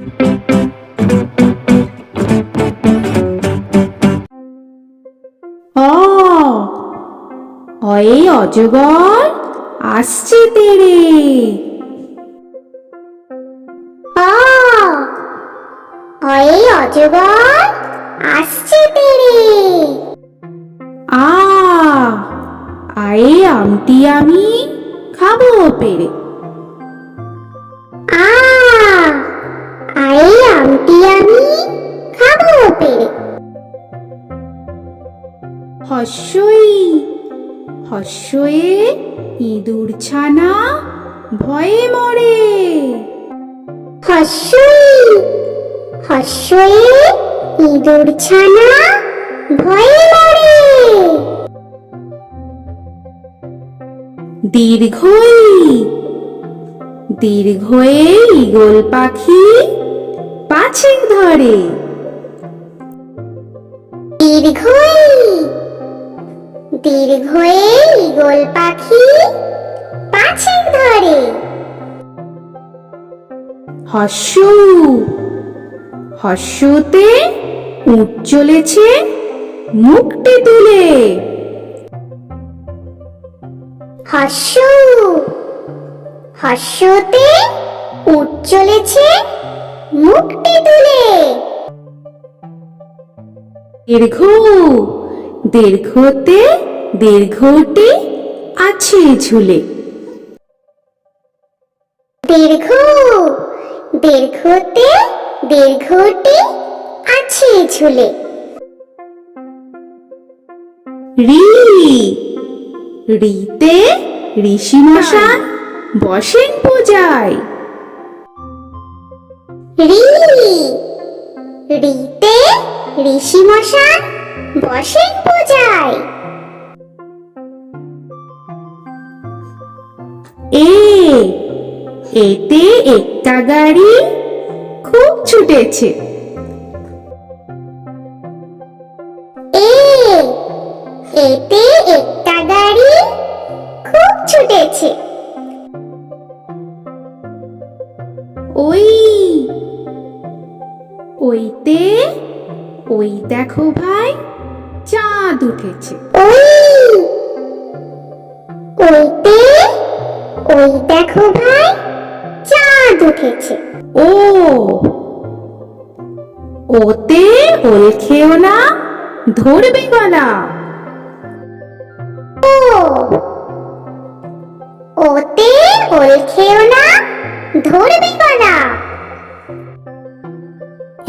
অ অয়ে অজগর আসছে তেড়ে। অ অয়ে অজগর আসছে তেড়ে। আ আয়ে আমটি আমি খাবো পেড়ে। আ আয়ে আমটি আমি খাবো পেড়ে। হস্যই হস্যয়ে ইঁদুর ছানা ভয়ে মরে। হস্যই হস্যয়ে ইঁদুর ছানা ভয়ে মরে। দীর্ঘই দীর্ঘয়ে ঈগল পাখি পাছে ধরে। দীর্ঘই দীর্ঘয়ে ঈগল পাখি পাছে ধরে। হস্য হস্যতে উট চলেছে মুখটি তুলে। হস্য হস্যতে উট চলেছে মুখটি তুলে। দীর্ঘ দীর্ঘতে দীর্ঘটি আছে ঝুলে। দীর্ঘ দীর্ঘতে দীর্ঘটি আছে ঝুলে। রি রিতে ঋষি মশাই বসেন পূজায়। রি রিতে ঋষি মশাই বসেন পূজায়। এ এতে একটা গাড়ি খুব ছুটেছে। এ এতে একটা গাড়ি খুব ছুটেছে। ওই ওইতে ওই দেখো ভাই চাঁদ উঠেছে। ওই ওইতে ওই দেখো ভাই চাঁদ উঠেছে। ও ওতে ওল খেও না ধরবে গলা। ও ওতে ওল খেও না ধরবে গলা।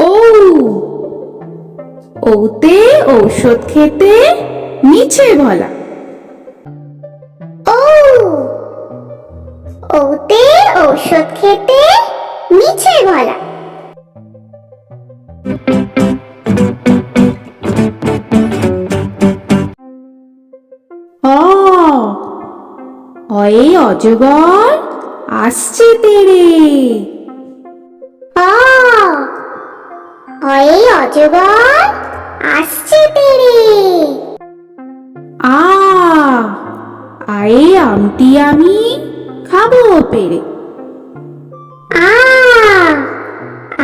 ও ওতে ঔষধ খেতে মিছে ভলা। ও ওতে ঔষধ খেতে মিছে বলা। অ অয়ে অজগর আসছে তেড়ে। অ অয়ে অজগর আসছে তেড়ে। আ আয়ে আমটি আমি খাবো পেড়ে। আ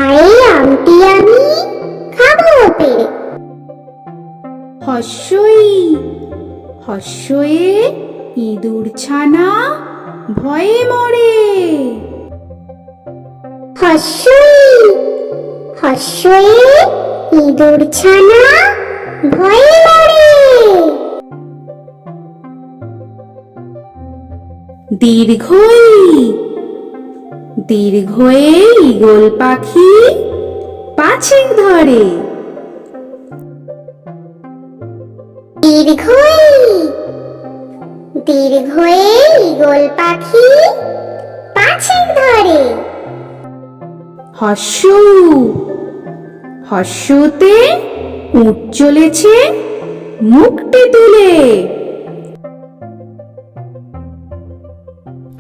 আয়ে আমটি আমি খাবো পেড়ে। হস্যই হস্যয়ে ইঁদুর ছানা ভয়ে মরে। হস্যই হস্যয়ে ইঁদুর ছানা ভয়ে মরে। দীর্ঘই দীর্ঘয়ে ঈগল পাখি পাছে ধরে। দীর্ঘই দীর্ঘয়ে ঈগল পাখি পাছে ধরে। হস্য হস্যতে উট চলেছে মুখটি তুলে।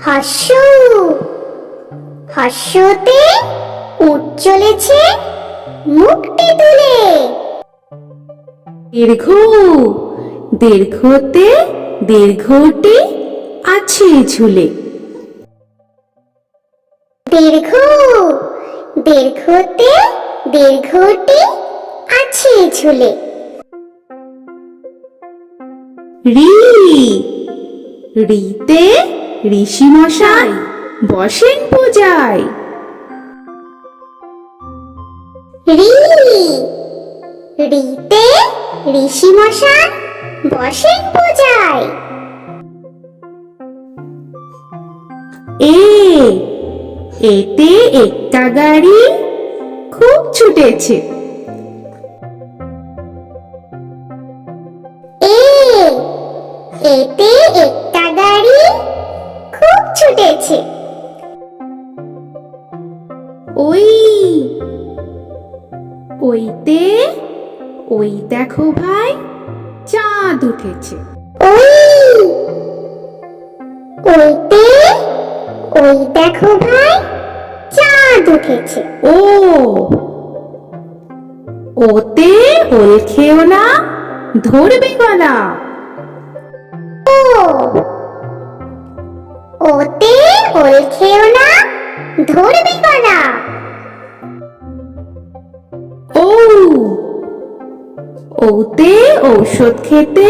হস্য হস্যতে উট চলেছে মুখটি তুলে। দীর্ঘ দীর্ঘতে দীর্ঘটি আছে ঝুলে। দীর্ঘ দীর্ঘতে দীর্ঘটি আছে ঝুলে। রি রিতে ঋষি মশাই বসেন পূজায়। রি রিতে ঋষি মশাই বসেন পূজায়। এতে একটা গাড়ি খুব ছুটেছে। এতে একটা গাড়ি খুব ছুটেছে। ওইতে ওই দেখো ভাই চাঁদ উঠেছে। ওইতে ওই দেখো ভাই চাঁদ উঠেছে। ওতে ওল খেও না ধরবে গলা। ওতে ওল খেও না ধরবে গলা। ওতে ঔষধ খেতে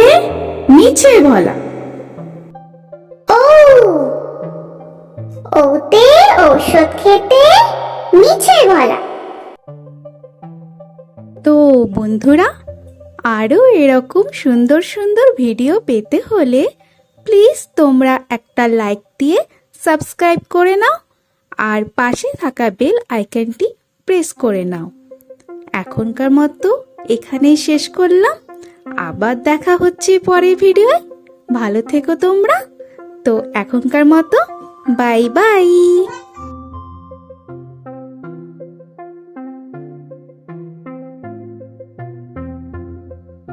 মিছে বলা। ওতে ঔষধ খেতে মিছে বলা। তো বন্ধুরা, আরো এরকম সুন্দর সুন্দর ভিডিও পেতে হলে প্লিজ তোমরা একটা লাইক দিয়ে সাবস্ক্রাইব করে নাও আর পাশে থাকা বেল আইকনটি প্রেস করে নাও। এখনকার মতো এখানেই শেষ করলাম। আবার দেখা হচ্ছে পরের ভিডিওয়। ভালো থেকো তোমরা। তো এখনকার মতো বাই বাই।